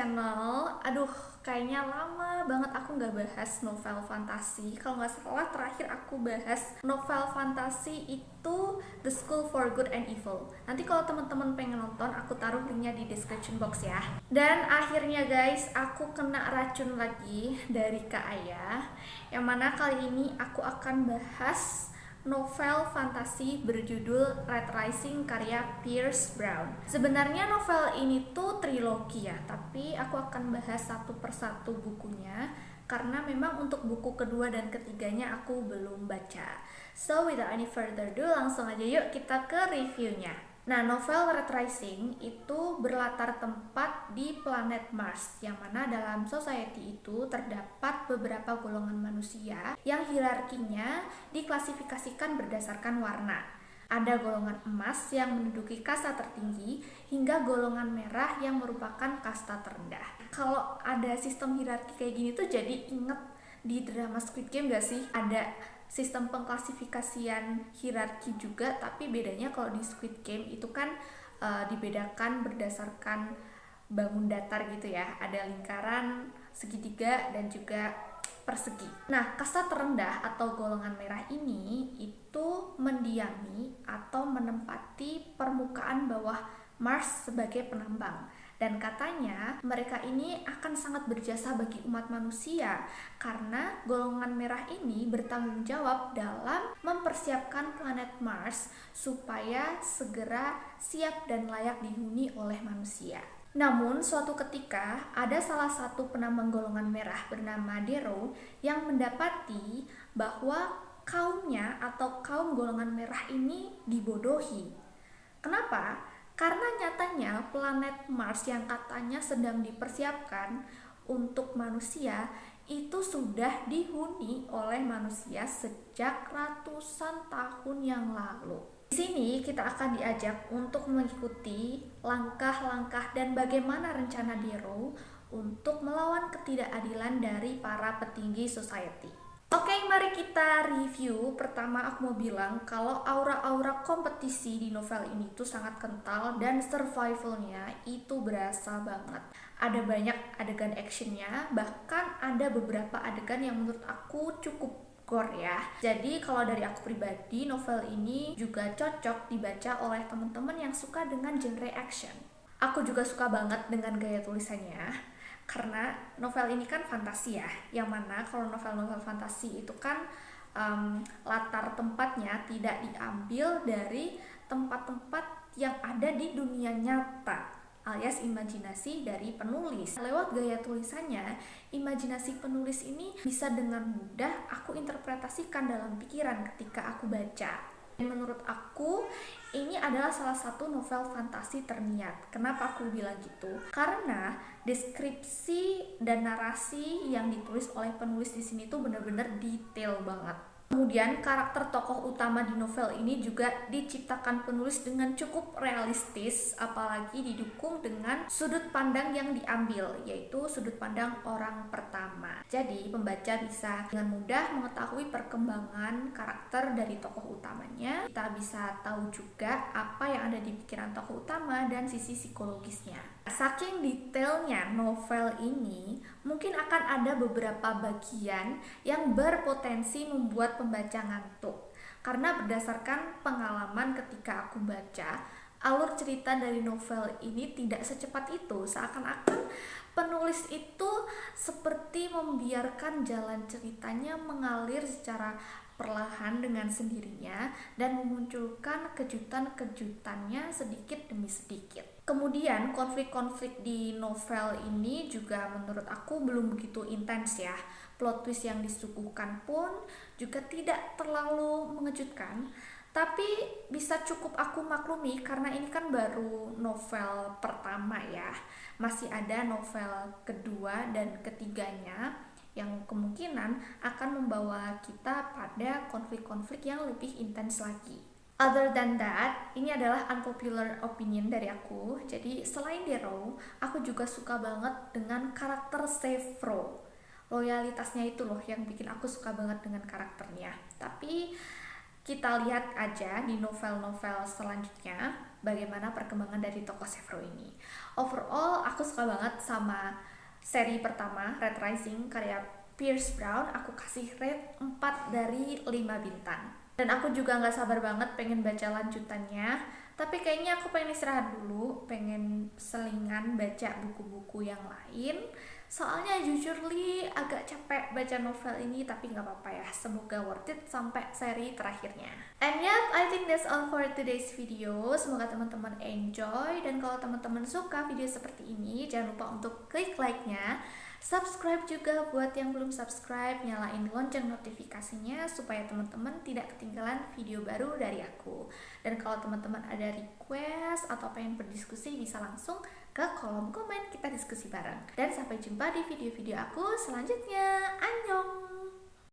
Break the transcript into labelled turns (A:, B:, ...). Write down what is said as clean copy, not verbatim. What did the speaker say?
A: channel. Aduh, kayaknya lama banget aku nggak bahas novel fantasi. Kalau nggak salah terakhir aku bahas novel fantasi itu The School for Good and Evil. Nanti kalau teman-teman pengen nonton, aku taruh linknya di description box ya. Dan akhirnya guys, aku kena racun lagi dari Kak Ayah. Yang mana kali ini aku akan bahas novel fantasi berjudul Red Rising karya Pierce Brown. Sebenarnya novel ini tuh trilogi ya, tapi aku akan bahas satu persatu bukunya karena memang untuk buku kedua dan ketiganya aku belum baca. So without any further ado, langsung aja yuk kita ke reviewnya. Nah, novel Red Rising itu berlatar tempat di planet Mars, yang mana dalam society itu terdapat beberapa golongan manusia yang hierarkinya diklasifikasikan berdasarkan warna. Ada golongan emas yang menduduki kasta tertinggi hingga golongan merah yang merupakan kasta terendah. Kalau ada sistem hierarki kayak gini tuh jadi inget di drama Squid Game gak sih? Ada sistem pengklasifikasian hierarki juga, tapi bedanya kalau di Squid Game itu kan dibedakan berdasarkan bangun datar gitu ya. Ada lingkaran, segitiga, dan juga persegi. Nah, kasta terendah atau golongan merah ini itu mendiami atau menempati permukaan bawah Mars sebagai penambang. Dan katanya mereka ini akan sangat berjasa bagi umat manusia karena golongan merah ini bertanggung jawab dalam mempersiapkan planet Mars supaya segera siap dan layak dihuni oleh manusia. Namun suatu ketika ada salah satu penambang golongan merah bernama Dero yang mendapati bahwa kaumnya atau kaum golongan merah ini dibodohi. Kenapa? Karena nyatanya planet Mars yang katanya sedang dipersiapkan untuk manusia itu sudah dihuni oleh manusia sejak ratusan tahun yang lalu. Di sini kita akan diajak untuk mengikuti langkah-langkah dan bagaimana rencana Dero untuk melawan ketidakadilan dari para petinggi society. Oke, mari kita review. Pertama aku mau bilang kalau aura-aura kompetisi di novel ini tuh sangat kental dan survivalnya itu berasa banget. Ada banyak adegan actionnya, bahkan ada beberapa adegan yang menurut aku cukup gore ya. Jadi kalau dari aku pribadi, novel ini juga cocok dibaca oleh teman-teman yang suka dengan genre action. Aku juga suka banget dengan gaya tulisannya. Karena novel ini kan fantasi ya, yang mana kalau novel-novel fantasi itu kan latar tempatnya tidak diambil dari tempat-tempat yang ada di dunia nyata alias imajinasi dari penulis. Lewat gaya tulisannya, imajinasi penulis ini bisa dengan mudah aku interpretasikan dalam pikiran ketika aku baca. Menurut aku, ini adalah salah satu novel fantasi terniat. Kenapa aku bilang gitu? Karena deskripsi dan narasi yang ditulis oleh penulis di sini tuh benar-benar detail banget. Kemudian karakter tokoh utama di novel ini juga diciptakan penulis dengan cukup realistis, apalagi didukung dengan sudut pandang yang diambil, yaitu sudut pandang orang pertama. Jadi pembaca bisa dengan mudah mengetahui perkembangan karakter dari tokoh utamanya. Kita bisa tahu juga apa yang ada di pikiran tokoh utama dan sisi psikologisnya. Saking detailnya novel ini, mungkin akan ada beberapa bagian yang berpotensi membuat pembaca ngantuk. Karena berdasarkan pengalaman ketika aku baca, alur cerita dari novel ini tidak secepat itu. Seakan-akan penulis itu seperti membiarkan jalan ceritanya mengalir secara perlahan dengan sendirinya dan memunculkan kejutan-kejutannya sedikit demi sedikit. Kemudian konflik-konflik di novel ini juga menurut aku belum begitu intens ya. Plot twist yang disuguhkan pun juga tidak terlalu mengejutkan, tapi bisa cukup aku maklumi karena ini kan baru novel pertama ya. Masih ada novel kedua dan ketiganya yang kemungkinan akan membawa kita pada konflik-konflik yang lebih intens lagi. Other than that, ini adalah unpopular opinion dari aku. Jadi selain Dero, aku juga suka banget dengan karakter Sevro. Loyalitasnya itu loh yang bikin aku suka banget dengan karakternya. Tapi kita lihat aja di novel-novel selanjutnya. bagaimana perkembangan dari tokoh Severo ini. Overall, aku suka banget sama seri pertama, Red Rising, karya Pierce Brown. Aku kasih rate 4 dari 5 bintang. Dan aku juga gak sabar banget pengen baca lanjutannya. Tapi kayaknya aku pengen istirahat dulu, pengen selingan baca buku-buku yang lain. Soalnya jujur Li agak capek baca novel ini, tapi gak apa-apa ya. Semoga worth it sampai seri terakhirnya. And yep, I think that's all for today's video. Semoga teman-teman enjoy. Dan kalau teman-teman suka video seperti ini, jangan lupa untuk klik like-nya. Subscribe juga buat yang belum subscribe, nyalain lonceng notifikasinya supaya teman-teman tidak ketinggalan video baru dari aku. Dan kalau teman-teman ada request atau pengen berdiskusi, bisa langsung ke kolom komen, kita diskusi bareng. Dan sampai jumpa di video-video aku selanjutnya. Annyeong!